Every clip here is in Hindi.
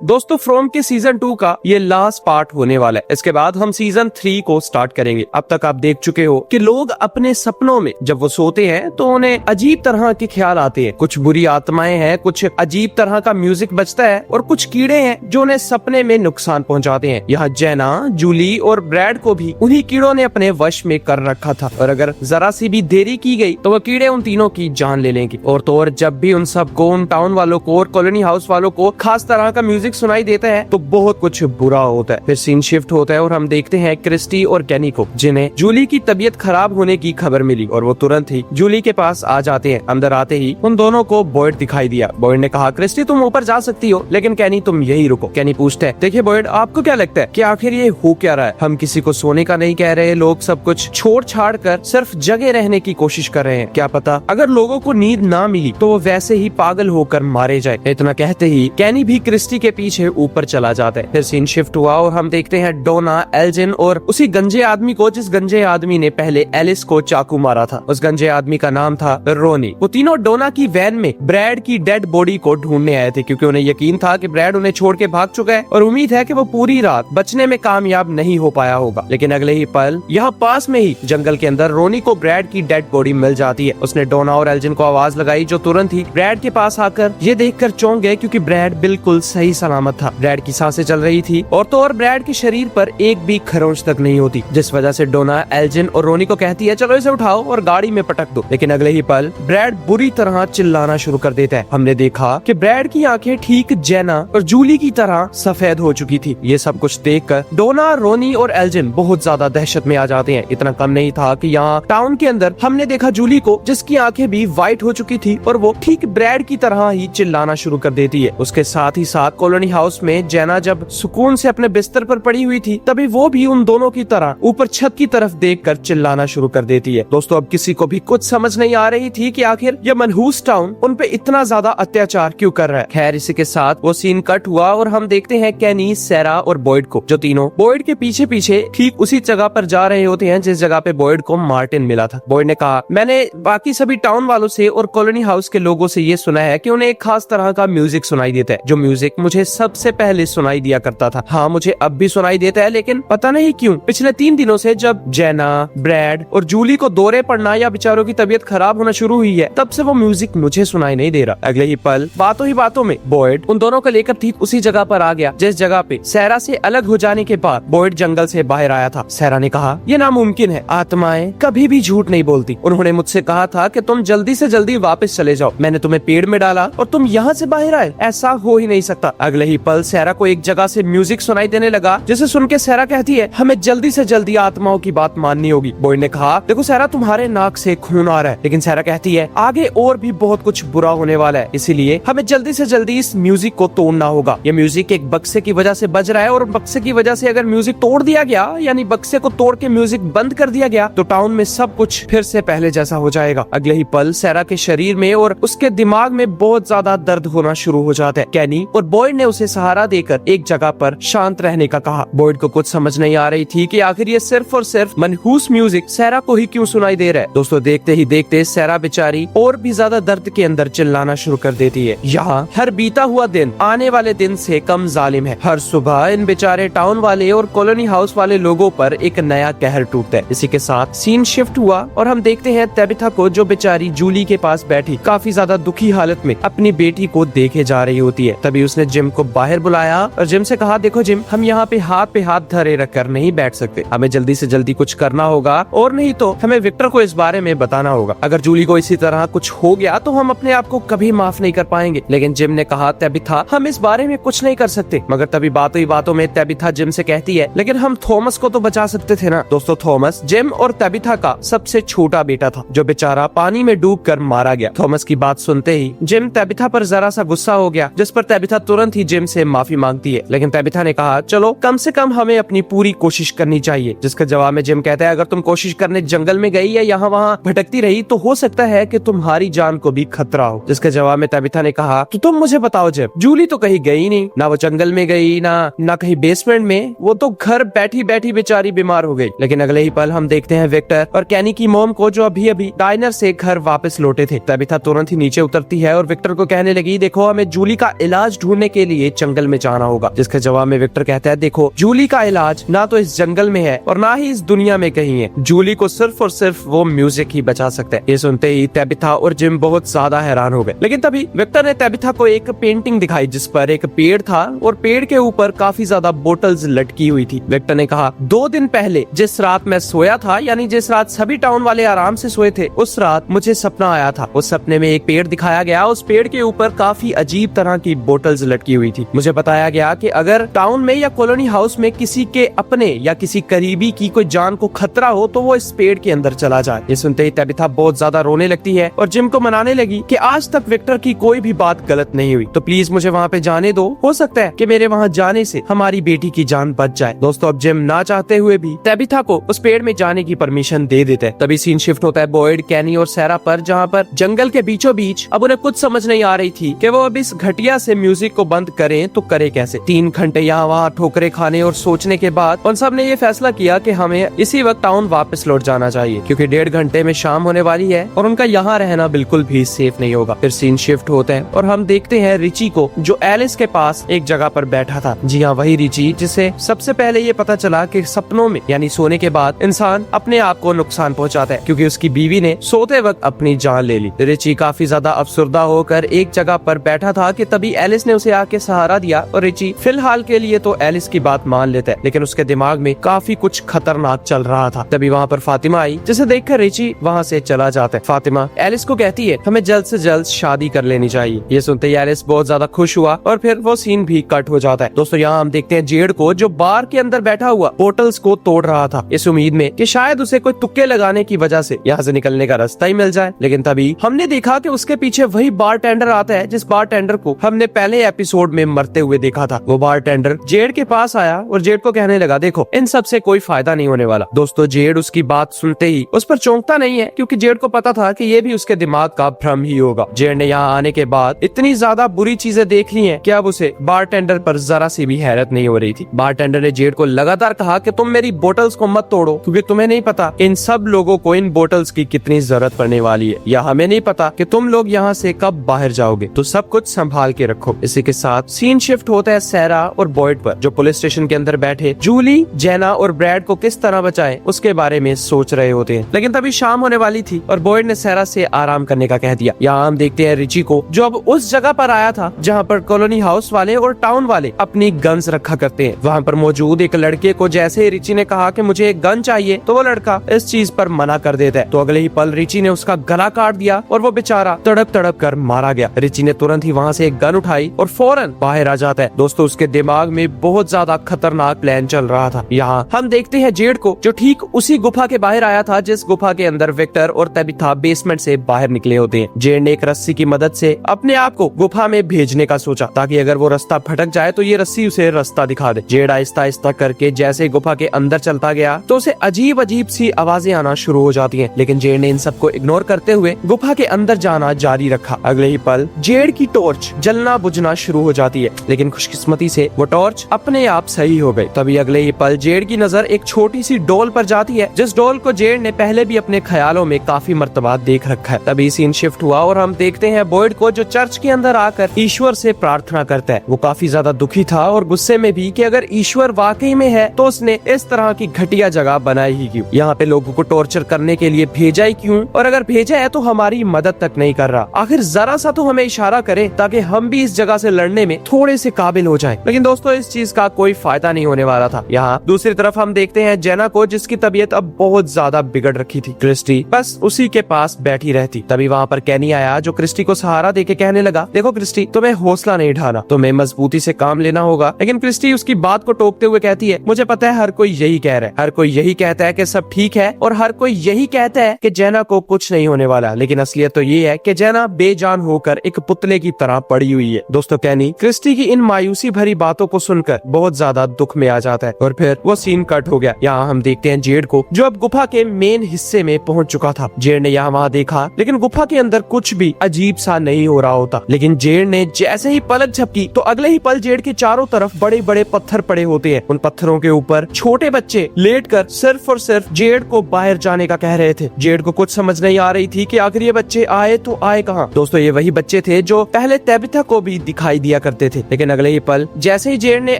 दोस्तों फ्रॉम के सीजन 2 का ये लास्ट पार्ट होने वाला है। इसके बाद हम सीजन 3 को स्टार्ट करेंगे। अब तक आप देख चुके हो कि लोग अपने सपनों में जब वो सोते हैं तो उन्हें अजीब तरह के ख्याल आते हैं। कुछ बुरी आत्माएं हैं, कुछ अजीब तरह का म्यूजिक बजता है और कुछ कीड़े हैं जो उन्हें सपने में नुकसान पहुंचाते हैं। यहाँ जेना, जूली और ब्रैड को भी उन्हीं कीड़ों ने अपने वश में कर रखा था और अगर जरा सी भी देरी की गई तो वो कीड़े उन तीनों की जान ले लेंगे। और तो और जब भी उन सबको, उन टाउन वालों को और कॉलोनी हाउस वालों को खास तरह का म्यूजिक सुनाई देता है तो बहुत कुछ बुरा होता है। फिर सीन शिफ्ट होता है और हम देखते हैं क्रिस्टी और कैनी को, जिन्हें जूली की तबीयत खराब होने की खबर मिली और वो तुरंत ही जूली के पास आ जाते हैं। अंदर आते ही उन दोनों को बॉयड दिखाई दिया। बॉयड ने कहा, क्रिस्टी तुम ऊपर जा सकती हो लेकिन कैनी तुम यही रुको। कैनी पूछता है, देखिए बॉयड आपको क्या लगता है कि आखिर ये हो क्या रहा है? हम किसी को सोने का नहीं कह रहे, लोग सब कुछ छोड़ छाड़ कर सिर्फ जगह रहने की कोशिश कर रहे हैं। क्या पता अगर लोगों को नींद ना मिली तो वो वैसे ही पागल होकर मारे जाए। इतना कहते ही कैनी भी क्रिस्टी के पीछे ऊपर चला जाता है। फिर सीन शिफ्ट हुआ और हम देखते हैं डोना, एल्जिन और उसी गंजे आदमी को जिस गंजे आदमी ने पहले एलिस को चाकू मारा था। उस गंजे आदमी का नाम था रोनी। वो तीनों डोना की वैन में ब्रैड की डेड बॉडी को ढूंढने आए थे क्योंकि उन्हें यकीन था कि ब्रैड उन्हें छोड़ के भाग चुका है और उम्मीद है कि वो पूरी रात बचने में कामयाब नहीं हो पाया होगा। लेकिन अगले ही पल यहाँ पास में ही जंगल के अंदर रोनी को ब्रैड की डेड बॉडी मिल जाती है। उसने डोना और एल्जिन को आवाज लगाई जो तुरंत ही ब्रैड के पास आकर ये देखकर चौंक गए क्योंकि ब्रैड बिल्कुल सही सलामत था। ब्रैड की सांसें चल रही थी और तो और ब्रैड के शरीर पर एक भी खरोंच तक नहीं होती, जिस वजह से डोना एल्जिन और रोनी को कहती है चलो इसे उठाओ और गाड़ी में पटक दो। लेकिन अगले ही पल ब्रैड बुरी तरह चिल्लाना शुरू कर देता है। हमने देखा कि ब्रैड की आंखें ठीक जेना और जूली की तरह सफेद हो चुकी थी। ये सब कुछ देखकर डोना, रोनी और एल्जिन बहुत ज्यादा दहशत में आ जाते हैं। इतना कम नहीं था कि यहाँ टाउन के अंदर हमने देखा जूली को जिसकी आंखें भी व्हाइट हो चुकी थी और वो ठीक ब्रैड की तरह ही चिल्लाना शुरू कर देती है। उसके साथ ही साथ कॉलोनी हाउस में जेना जब सुकून से अपने बिस्तर पर पड़ी हुई थी तभी वो भी उन दोनों की तरह ऊपर छत की तरफ देखकर चिल्लाना शुरू कर देती है। दोस्तों अब किसी को भी कुछ समझ नहीं आ रही थी कि आखिर ये मनहूस टाउन उन पे इतना ज्यादा अत्याचार क्यों कर रहा है। खैर इसी के साथ वो सीन कट हुआ और हम देखते हैं कैनी, सैरा और बॉयड को, जो तीनों बॉयड के पीछे पीछे ठीक उसी जगह पर जा रहे होते हैं जिस जगह पे बॉयड को मार्टिन मिला था। बॉयड ने कहा, मैंने बाकी सभी टाउन वालों से और कॉलोनी हाउस के लोगों से ये सुना है कि उन्हें एक खास तरह का म्यूजिक सुनाई देता है, जो म्यूजिक मुझे सबसे पहले सुनाई दिया करता था। हाँ मुझे अब भी सुनाई देता है लेकिन पता नहीं क्यों पिछले 3 दिनों से जब जेना, ब्रैड और जूली को दौरे पड़ना या बेचारों की तबीयत खराब होना शुरू हुई है तब से वो म्यूजिक मुझे सुनाई नहीं दे रहा। अगले ही पल बातों ही बातों में बॉयड उन दोनों को लेकर ठीक उसी जगह पर आ गया जिस जगह पे सैरा से अलग हो जाने के बाद बॉयड जंगल से बाहर आया था। सैरा ने कहा, ये नामुमकिन है, आत्माएं कभी भी झूठ नहीं बोलती। उन्होंने मुझसे कहा था कि तुम जल्दी से जल्दी वापस चले जाओ। मैंने तुम्हें पेड़ में डाला और तुम यहाँ से बाहर आए, ऐसा हो ही नहीं सकता। अगले ही पल सैरा को एक जगह से म्यूजिक सुनाई देने लगा जिसे सुन के सैरा कहती है, हमें जल्दी से जल्दी आत्माओं की बात माननी होगी। बॉयड ने कहा, देखो सैरा तुम्हारे नाक से खून आ रहा है। लेकिन सैरा कहती है, आगे और भी बहुत कुछ बुरा होने वाला है, इसीलिए हमें जल्दी से जल्दी इस म्यूजिक को तोड़ना होगा। ये म्यूजिक एक बक्से की वजह से बज रहा है और बक्से की वजह से अगर म्यूजिक तोड़ दिया गया, यानी बक्से को तोड़ के म्यूजिक बंद कर दिया गया, तो टाउन में सब कुछ फिर से पहले जैसा हो जाएगा। अगले ही पल सैरा के शरीर में और उसके दिमाग में बहुत ज्यादा दर्द होना शुरू हो जाता है। कैनी और बॉयड ने उसे सहारा देकर एक जगह पर शांत रहने का कहा। बॉयड को कुछ समझ नहीं आ रही थी कि आखिर ये सिर्फ और सिर्फ मनहूस म्यूजिक सैरा को ही क्यों सुनाई दे रहा है। दोस्तों देखते ही देखते सैरा बेचारी और भी ज्यादा दर्द के अंदर चिल्लाना शुरू कर देती है। यहाँ हर बीता हुआ दिन आने वाले दिन से कम जालिम है। हर सुबह इन बेचारे टाउन वाले और कॉलोनी हाउस वाले लोगों पर एक नया कहर टूटता है। इसी के साथ सीन शिफ्ट हुआ और हम देखते हैं तबिथा को, जो बेचारी जूली के पास बैठी काफी ज्यादा दुखी हालत में अपनी बेटी को देखे जा रही होती है। तभी उसने जिम को बाहर बुलाया और जिम से कहा, देखो जिम, हम यहाँ पे हाथ धरे रखकर नहीं बैठ सकते, हमें जल्दी से जल्दी कुछ करना होगा और नहीं तो हमें विक्टर को इस बारे में बताना होगा। अगर जूली को इसी तरह कुछ हो गया तो हम अपने आप को कभी माफ नहीं कर पाएंगे। लेकिन जिम ने कहा, तबिथा हम इस बारे में कुछ नहीं कर सकते। मगर तभी बातों ही बातों में तबिथा जिम से कहती है, लेकिन हम थॉमस को तो बचा सकते थे ना। दोस्तों थॉमस जिम और तबिथा का सबसे छोटा बेटा था जो बेचारा पानी में डूबकर मारा गया। थॉमस की बात सुनते ही जिम तबिथा पर जरा सा गुस्सा हो गया, जिस पर तबिथा तुरंत ही जिम से माफी मांगती है। लेकिन तबिथा ने कहा, चलो कम से कम हमें अपनी पूरी कोशिश करनी चाहिए। जिसके जवाब में जिम कहता है, अगर तुम कोशिश करने जंगल में गई या यहाँ वहाँ भटकती रही तो हो सकता है कि तुम्हारी जान को भी खतरा हो। जिसके जवाब में तबिथा ने कहा, तो तुम मुझे बताओ जिम, जूली तो कहीं गई नहीं, ना वो जंगल में गई, ना कहीं बेसमेंट में, वो तो घर बैठी बैठी बेचारी बीमार हो गई। लेकिन अगले ही पल हम देखते हैं विक्टर और कैनी की मॉम को, जो अभी अभी डाइनर से घर वापस लौटे थे। तबिथा तुरंत ही नीचे उतरती है और विक्टर को कहने लगी, देखो हमें जूली का इलाज ढूंढने के लिए जंगल में जाना होगा। जिसके जवाब में विक्टर कहता है, देखो जूली का इलाज ना तो इस जंगल में है और ना ही इस दुनिया में कहीं है। जूली को सिर्फ और सिर्फ वो म्यूजिक ही बचा सकता है। ये सुनते ही तैबिथा और जिम बहुत ज्यादा हैरान हो गए। लेकिन तभी विक्टर ने तैबिथा को एक पेंटिंग दिखाई जिस पर एक पेड़ था और पेड़ के ऊपर काफी ज्यादा बोतल्स लटकी हुई थी। विक्टर ने कहा, 2 दिन पहले जिस रात मैं सोया था, यानी जिस रात सभी टाउन वाले आराम से सोए थे, उस रात मुझे सपना आया था। उस सपने में एक पेड़ दिखाया गया, उस पेड़ के ऊपर काफी अजीब तरह की बोतल्स लटकी हुई थी। मुझे बताया गया कि अगर टाउन में या कॉलोनी हाउस में किसी के अपने या किसी करीबी की कोई जान को खतरा हो तो वो इस पेड़ के अंदर चला जाए। ये सुनते ही तैबिथा बहुत ज्यादा रोने लगती है और जिम को मनाने लगी कि आज तक विक्टर की कोई भी बात गलत नहीं हुई, तो प्लीज मुझे वहाँ पे जाने दो, हो सकता है कि मेरे वहाँ जाने से हमारी बेटी की जान बच जाए। दोस्तों अब जिम ना चाहते हुए भी तैबिथा को उस पेड़ में जाने की परमिशन दे देते हैं। तभी सीन शिफ्ट होता है बॉयड, कैनी और सैरा पर, जहाँ पर जंगल के बीचों बीच अब उन्हें कुछ समझ नहीं आ रही थी कि वो अब इस घटिया से म्यूजिक को बंद करें तो करे कैसे। 3 घंटे यहाँ वहाँ ठोकरे खाने और सोचने के बाद उन सब ने ये फैसला किया कि हमें इसी वक्त टाउन वापस लौट जाना चाहिए, क्योंकि 1.5 घंटे में शाम होने वाली है और उनका यहाँ रहना बिल्कुल भी सेफ नहीं होगा। फिर सीन शिफ्ट होते हैं और हम देखते हैं रिची को, जो एलिस के पास एक जगह पर बैठा था। जी हाँ, वही रिची जिसे सबसे पहले ये पता चला कि सपनों में यानी सोने के बाद इंसान अपने आप को नुकसान पहुंचाता है, क्योंकि उसकी बीवी ने सोते वक्त अपनी जान ले ली। रिची काफी ज्यादा अफसुर्दा होकर एक जगह पर बैठा था कि तभी एलिस ने उसे आके सहारा दिया और रिची फिलहाल के लिए तो एलिस की बात मान लेता है, लेकिन उसके दिमाग में काफी कुछ खतरनाक चल रहा था। तभी वहाँ पर फातिमा आई, जिसे देखकर रिची वहाँ से चला जाता है। फातिमा एलिस को कहती है, हमें जल्द से जल्द शादी कर लेनी चाहिए। ये सुनते ही एलिस बहुत ज्यादा खुश हुआ और फिर वो सीन भी कट हो जाता है। दोस्तों यहाँ हम देखते हैं जेड को, जो बार के अंदर बैठा हुआ बोतल्स को तोड़ रहा था, इस उम्मीद में कि शायद उसे कोई तुक्के लगाने की वजह से यहाँ से निकलने का रास्ता ही मिल जाए। लेकिन तभी हमने देखा कि उसके पीछे वही बारटेंडर आता है जिस बारटेंडर को हमने पहले एपिसोड में मरते हुए देखा था। वो बारटेंडर जेड के पास आया और जेड को कहने लगा, देखो इन सब से कोई फायदा नहीं होने वाला। दोस्तों जेड उसकी बात सुनते ही उस पर चौंकता नहीं है, क्योंकि जेड को पता था कि ये भी उसके दिमाग का भ्रम ही होगा। जेड ने यहाँ आने के बाद इतनी ज्यादा बुरी चीजें देख ली हैं कि अब उसे बारटेंडर पर जरा सी भी हैरत नहीं हो रही थी। बारटेंडर ने जेड को लगातार कहा कि तुम मेरी बोतल्स को मत तोड़ो, क्योंकि तुम्हें नहीं पता इन सब लोगों को इन बोतल्स की कितनी जरूरत पड़ने वाली है, या हमें नहीं पता कि तुम लोग यहाँ से कब बाहर जाओगे, तो सब कुछ संभाल के रखो। इसी के साथ सीन शिफ्ट होता है सैरा और बॉयड पर, जो पुलिस स्टेशन के अंदर बैठे जूली, जेना और ब्रैड को किस तरह बचाएं उसके बारे में सोच रहे होते हैं। लेकिन तभी शाम होने वाली थी और बॉयड ने सैरा से आराम करने का कह दिया। यहाँ हम देखते हैं रिची को, जो अब उस जगह पर आया था जहाँ पर कॉलोनी हाउस वाले और टाउन वाले अपनी गन्स रखा करते हैं। वहाँ पर मौजूद एक लड़के को जैसे ही रिची ने कहा कि मुझे एक गन चाहिए, तो वो लड़का इस चीज पर मना कर देता है। तो अगले ही पल रिची ने उसका गला काट दिया और वो बेचारा तड़प तड़प कर मारा गया। रिची ने तुरंत ही वहाँ से एक गन उठाई और फौरन बाहर आ जाता है। दोस्तों उसके दिमाग में बहुत ज्यादा खतरनाक प्लान चल रहा था। यहाँ हम देखते हैं जेड को, जो ठीक उसी गुफा के बाहर आया था जिस गुफा के अंदर विक्टर और तबिथा बेसमेंट से बाहर निकले होते हैं। जेड ने एक रस्सी की मदद से अपने आप को गुफा में भेजने का सोचा, ताकि अगर वो रास्ता भटक जाए तो ये रस्सी उसे रास्ता दिखा दे। जेड आहिस्ता आहिस्ता करके जैसे गुफा के अंदर चलता गया तो उसे अजीब अजीब सी आवाजें आना शुरू हो जाती हैं, लेकिन जेड ने इन सबको इग्नोर करते हुए गुफा के अंदर जाना जारी रखा। अगले ही पल जेड की टॉर्च जलना बुझना शुरू हो जाती है, लेकिन खुशकिस्मती से वो टॉर्च अपने आप सही हो गई। तभी अगले ही पल जेड की नजर एक छोटी सी डॉल पर जाती है, जिस डॉल को जेड ने पहले भी अपने ख्यालों में काफी मर्तबा देख रखा है। तभी सीन शिफ्ट हुआ और हम देखते हैं बॉयड को, जो चर्च के अंदर आकर ईश्वर से प्रार्थना करता है। वो काफी ज्यादा दुखी था और गुस्से में भी कि अगर ईश्वर वाकई में है तो उसने इस तरह की घटिया जगह बनाई ही क्यों, यहाँ पे लोगों को टॉर्चर करने के लिए भेजा ही क्यों, और अगर भेजा है तो हमारी मदद तक नहीं कर रहा। आखिर जरा सा तो हमें इशारा करे ताकि हम भी इस जगह से लड़ने में थोड़े से काबिल हो जाएं। लेकिन दोस्तों इस चीज का कोई फायदा नहीं होने वाला था। यहाँ दूसरी तरफ हम देखते हैं जेना को, जिसकी तबीयत अब बहुत ज्यादा बिगड़ रखी थी। क्रिस्टी बस उसी के पास बैठी रहती। तभी वहाँ पर कैनी आया, जो क्रिस्टी को सहारा देके कहने लगा, देखो क्रिस्टी तुम्हें हौसला नहीं ढाना, तुम्हें मजबूती से काम लेना होगा। लेकिन क्रिस्टी उसकी बात को टोकते हुए कहती है, मुझे पता है हर कोई यही कह रहा है, हर कोई यही कहता है कि सब ठीक है और हर कोई यही कहता है कि जेना को कुछ नहीं होने वाला, लेकिन असलियत तो ये है कि जेना बेजान होकर एक पुतले की तरह पड़ी हुई है। दोस्तों कैनी क्रिस्टी की इन मायूसी भरी बातों को सुनकर बहुत ज्यादा दुख में आ जाता है और फिर वो सीन कट हो गया। यहाँ हम देखते हैं जेड को, जो अब गुफा के मेन हिस्से में पहुंच चुका था। जेड ने यहाँ वहाँ देखा, लेकिन गुफा के अंदर कुछ भी अजीब सा नहीं हो रहा होता। लेकिन जेड ने जैसे ही पलक झपकी तो अगले ही पल जेड के चारों तरफ बड़े बड़े पत्थर पड़े होते हैं। उन पत्थरों के ऊपर छोटे बच्चे लेटकर सिर्फ और सिर्फ जेड को बाहर जाने का कह रहे थे। जेड को कुछ समझ नहीं आ रही थी कि आखिर ये बच्चे आए तो आए कहाँ। दोस्तों ये वही बच्चे थे जो पहले तबिथा को भी दिखाई दिया दिया करते थे, लेकिन अगले ही पल जैसे ही जेड ने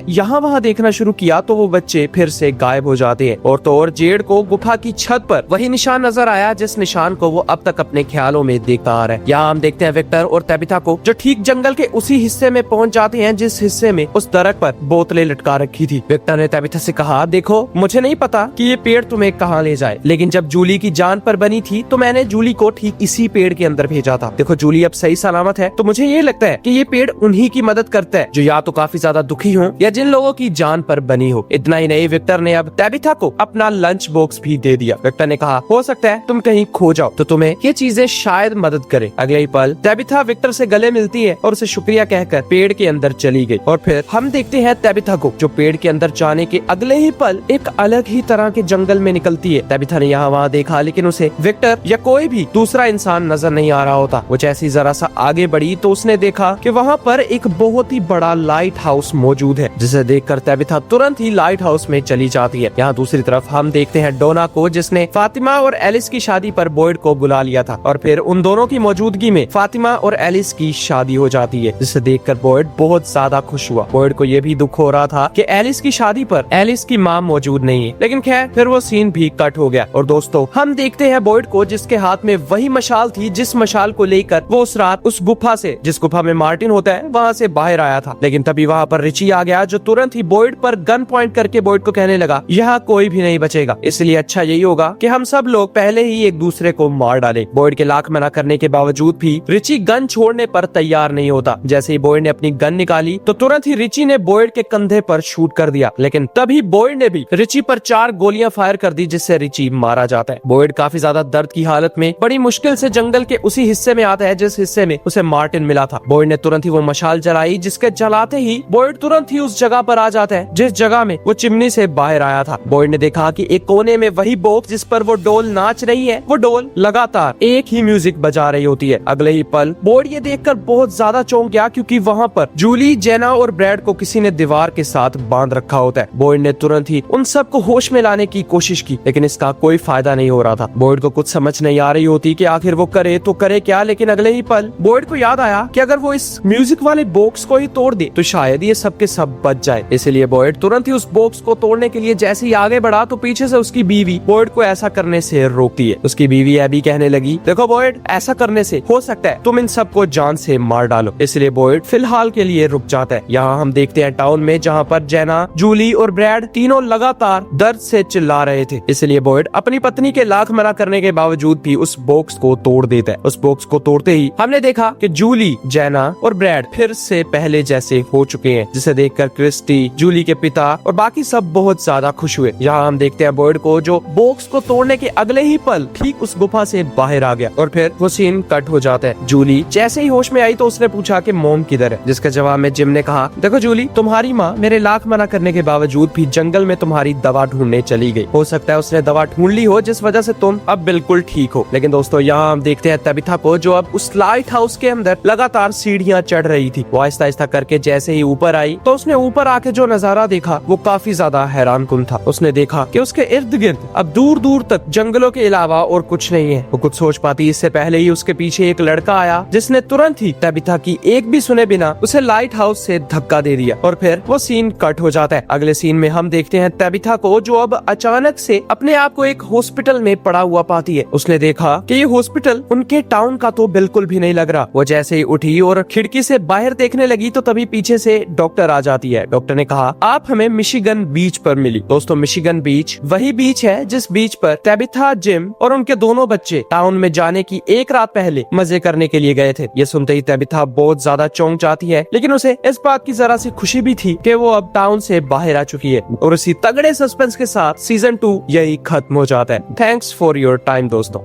यहाँ वहाँ देखना शुरू किया तो वो बच्चे फिर से गायब हो जाते हैं। और तो और जेड को गुफा की छत पर वही निशान नजर आया जिस निशान को वो अब तक अपने ख्यालों में देखता आ रहा है। यहाँ हम देखते हैं विक्टर और तबिथा को जो ठीक जंगल के उसी हिस्से में पहुंच जाते हैं जिस हिस्से में उस दरख्त पर बोतलें लटका रखी थी। विक्टर ने तबिथा से कहा, देखो मुझे नहीं पता कि ये पेड़ तुम्हें कहाँ ले जाए, लेकिन जब जूली की जान पर बनी थी तो मैंने जूली को ठीक इसी पेड़ के अंदर भेजा था। देखो जूली अब सही सलामत है, तो मुझे ये लगता है कि ये पेड़ उन्हीं की मदद करता है जो या तो काफी ज्यादा दुखी हो या जिन लोगों की जान पर बनी हो। इतना ही नहीं, विक्टर ने अब तबिथा को अपना लंच बॉक्स भी दे दिया। विक्टर ने कहा, हो सकता है तुम कहीं खो जाओ तो तुम्हें ये चीजें शायद मदद करे। अगले ही पल तबिथा विक्टर से गले मिलती है और उसे शुक्रिया कहकर पेड़ के अंदर चली गई। और फिर हम देखते हैं तबिथा को जो पेड़ के अंदर जाने के अगले ही पल एक अलग ही तरह के जंगल में निकलती है। तबिथा ने यहाँ वहाँ देखा लेकिन उसे विक्टर या कोई भी दूसरा इंसान नजर नहीं आ रहा होता। वो जैसे ही जरा सा आगे बढ़ी तो उसने देखा कि वहाँ पर एक बहुत ही बड़ा लाइट हाउस मौजूद है, जिसे देखकर तबिथा तुरंत ही लाइट हाउस में चली जाती है। यहाँ दूसरी तरफ हम देखते हैं डोना को जिसने फातिमा और एलिस की शादी पर बॉयड को बुला लिया था और फिर उन दोनों की मौजूदगी में फातिमा और एलिस की शादी हो जाती है, जिसे देखकर बॉयड बहुत ज्यादा खुश हुआ। बॉयड को ये भी दुख हो रहा था कि एलिस की शादी पर एलिस की माँ मौजूद नहीं है, लेकिन खैर फिर वो सीन भी कट हो गया। और दोस्तों हम देखते हैं बॉयड को जिसके हाथ में वही मशाल थी जिस मशाल को लेकर वो उस रात उस गुफा से, जिस गुफा में मार्टिन होता है, वहाँ से बाहर आया था। लेकिन तभी वहाँ पर रिची आ गया जो तुरंत ही बॉयड पर गन पॉइंट करके बॉयड को कहने लगा, यहाँ कोई भी नहीं बचेगा, इसलिए अच्छा यही होगा कि हम सब लोग पहले ही एक दूसरे को मार डालें। बॉयड के लाख मना करने के बावजूद भी रिची गन छोड़ने पर तैयार नहीं होता। जैसे ही बॉयड ने अपनी गन निकाली तो तुरंत ही रिची ने बॉयड के कंधे पर शूट कर दिया, लेकिन तभी बॉयड ने भी रिची पर 4 गोलियां फायर कर दी जिससे रिची मारा जाता है। बॉयड काफी ज्यादा दर्द की हालत में बड़ी मुश्किल से जंगल के उसी हिस्से में आता है जिस हिस्से में उसे मार्टिन मिला था। बॉयड ने तुरंत ही वो मशाल जलाई जिसके जलाते ही बॉयड तुरंत ही उस जगह पर आ जाता है जिस जगह में वो चिमनी से बाहर आया था। बॉयड ने देखा कि एक कोने में वही बॉक्स जिस पर वो डोल नाच रही है, वो डोल लगातार एक ही म्यूजिक बजा रही होती है। अगले ही पल बॉयड ये देखकर बहुत ज्यादा चौंक गया क्योंकि वहाँ पर जूली, जेना और ब्रैड को किसी ने दीवार के साथ बांध रखा होता है। बॉयड ने तुरंत ही उन सबको होश में लाने की कोशिश की, लेकिन इसका कोई फायदा नहीं हो रहा था। बॉयड को कुछ समझ नहीं आ रही होती कि आखिर वो करे तो करे क्या, लेकिन अगले ही पल बॉयड को याद आया कि अगर वो इस म्यूजिक वाले बॉक्स को ही तोड़ दे तो शायद ये सब के सब बच जाए। इसलिए बॉयड तुरंत ही उस बॉक्स को तोड़ने के लिए जैसे ही आगे बढ़ा तो पीछे से उसकी बीवी बॉयड को ऐसा करने से रोकती है। उसकी बीवी एबी कहने लगी, देखो बॉयड, ऐसा करने से हो सकता है तुम इन सबको जान से मार डालो। इसलिए बॉयड फिलहाल के लिए रुक जाता है। यहाँ हम देखते हैं टाउन में जहाँ पर जेना, जूली और ब्रैड तीनों लगातार दर्द से चिल्ला रहे थे। इसलिए बॉयड अपनी पत्नी के लाख मना करने के बावजूद भी उस बॉक्स को तोड़ देता है। उस बॉक्स को तोड़ते ही हमने देखा कि जूली, जेना और ब्रैड फिर से पहले जैसे हो चुके हैं, जिसे देखकर क्रिस्टी, जूली के पिता और बाकी सब बहुत ज्यादा खुश हुए। यहाँ हम देखते हैं बॉयड को जो बॉक्स को तोड़ने के अगले ही पल ठीक उस गुफा से बाहर आ गया और फिर वो सीन कट हो जाता है। जूली जैसे ही होश में आई तो उसने पूछा कि मॉम किधर है, जिसके जवाब में जिम ने कहा, देखो जूली, तुम्हारी माँ मेरे लाख मना करने के बावजूद भी जंगल में तुम्हारी दवा ढूंढने चली गई। हो सकता है उसने दवा ढूंढ ली हो जिस वजह से तुम अब बिल्कुल ठीक हो। लेकिन दोस्तों यहाँ हम देखते हैं तबिथा को जो अब उस लाइट हाउस के अंदर लगातार सीढ़ियाँ चढ़ रही थी। वो आहिस्ता आहिस्ता करके जैसे ही ऊपर आई तो उसने ऊपर आके जो नजारा देखा वो काफी ज्यादा हैरानकुन था। उसने देखा कि उसके इर्द गिर्द अब दूर दूर तक जंगलों के अलावा और कुछ नहीं है। वो कुछ सोच पाती इससे पहले ही उसके पीछे एक लड़का आया जिसने तुरंत ही तबिथा की एक भी सुने बिना उसे लाइट हाउस से धक्का दे दिया और फिर वो सीन कट हो जाता है। अगले सीन में हम देखते हैं तबिथा को जो अब अचानक से अपने आप को एक हॉस्पिटल में पड़ा हुआ पाती है। उसने देखा कि ये हॉस्पिटल उनके टाउन का तो बिल्कुल भी नहीं लग रहा। वो जैसे ही उठी और खिड़की से बाहर देखने लगी तो तभी पीछे से डॉक्टर आ जाती है। डॉक्टर ने कहा, आप हमें मिशिगन बीच पर मिली। दोस्तों मिशिगन बीच वही बीच है जिस बीच पर तबिथा, जिम और उनके दोनों बच्चे टाउन में जाने की एक रात पहले मजे करने के लिए गए थे। ये सुनते ही तबिथा बहुत ज्यादा चौंक जाती है, लेकिन उसे इस बात की जरा सी खुशी भी थी कि वो अब टाउन से बाहर आ चुकी है। और इसी तगड़े सस्पेंस के साथ सीजन 2 यही खत्म हो जाता है। थैंक्स फॉर योर टाइम दोस्तों।